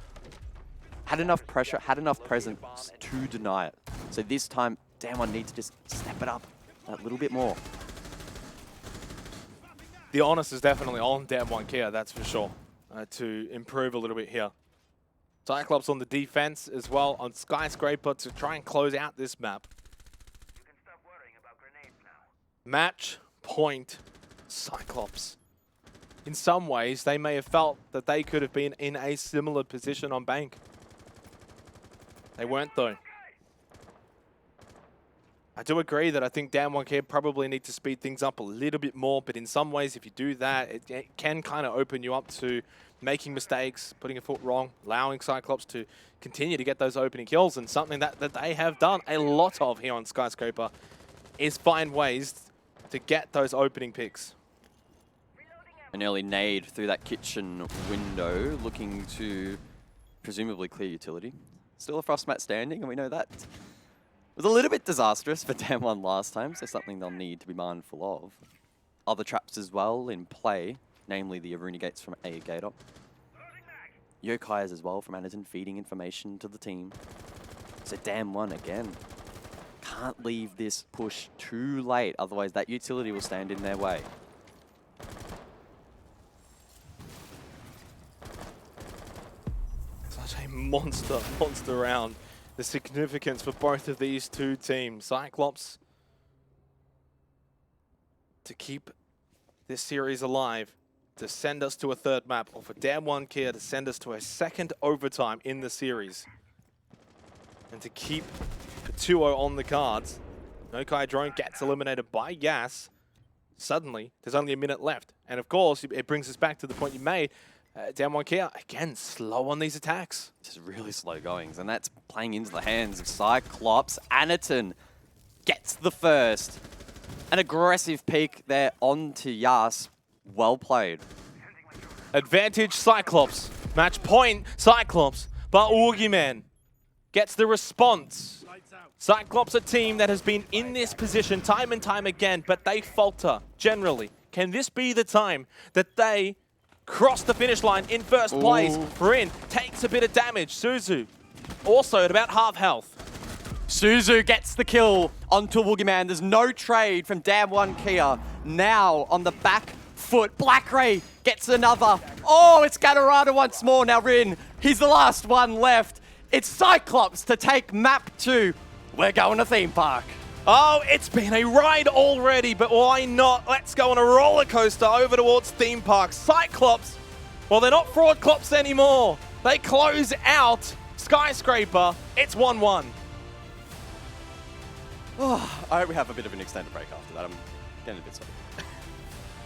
had enough pressure, had enough presence to deny it. So this time, DAMWON needs to just step it up a little bit more. The onus is definitely on DAMWON Kia, that's for sure, to improve a little bit here. Cyclops on the defense as well on Skyscraper to try and close out this map. You can stop worrying about grenades now. Match point Cyclops. In some ways, they may have felt that they could have been in a similar position on Bank. They weren't though. I do agree that I think DAMWON Kia probably need to speed things up a little bit more, but in some ways, if you do that, it can kind of open you up to making mistakes, putting a foot wrong, allowing Cyclops to continue to get those opening kills, and something that they have done a lot of here on Skyscraper is find ways to get those opening picks. An early nade through that kitchen window, looking to presumably clear utility. Still a frost mat standing, and we know that was a little bit disastrous for DAMWON last time, so something they'll need to be mindful of. Other traps as well in play, namely the Aruna gates from A Gator. Yokai's as well from Anderton, feeding information to the team. So DAMWON again. Can't leave this push too late, otherwise that utility will stand in their way. Such a monster round. The significance for both of these two teams. Cyclops to keep this series alive, to send us to a third map, or for DAMWON Kia to send us to a second overtime in the series. And to keep the 2-0 on the cards. Nokai Drone gets eliminated by Gas. Suddenly, there's only a minute left. And of course, it brings us back to the point you made. DAMWON Kia, again, slow on these attacks. Just really slow goings, and that's playing into the hands of Cyclops. Anaton gets the first. An aggressive peek there onto Yas. Well played. Advantage Cyclops. Match point Cyclops. But Woogieman gets the response. Cyclops, a team that has been in this position time and time again, but they falter generally. Can this be the time that they cross the finish line in first place? Rin takes a bit of damage. Suzu also at about half health. Suzu gets the kill onto Woogieman. There's no trade from DAMWON Kia. Now on the back foot, Black Ray gets another. Oh, it's Gatorada once more. Now Rin, he's the last one left. It's Cyclops to take map 2. We're going to theme park. Oh, it's been a ride already, but why not? Let's go on a roller coaster over towards theme park. Cyclops, well, they're not Fraud Clops anymore. They close out Skyscraper. It's 1-1. Oh, I hope we have a bit of an extended break after that. I'm getting a bit sweaty.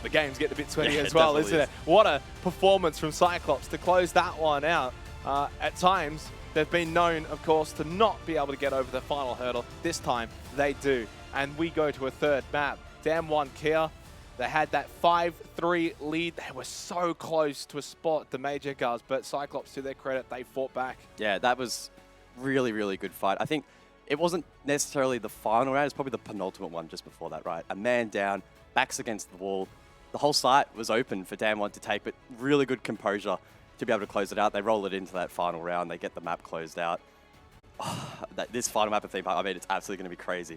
The game's getting a bit sweaty Yeah, as well, definitely isn't it? What a performance from Cyclops to close that one out. At times, they've been known, of course, to not be able to get over the final hurdle. This time, they do. And we go to a third map. DAMWON Kia, they had that 5-3 lead. They were so close to a spot, the major guards, but Cyclops, to their credit, they fought back. Yeah, that was really, really good fight. I think it wasn't necessarily the final round. It's probably the penultimate one just before that, right? A man down, backs against the wall. The whole site was open for DAMWON to take, but really good composure to be able to close it out. They roll it into that final round. They get the map closed out. Oh, this final map of theme park, I mean, it's absolutely going to be crazy.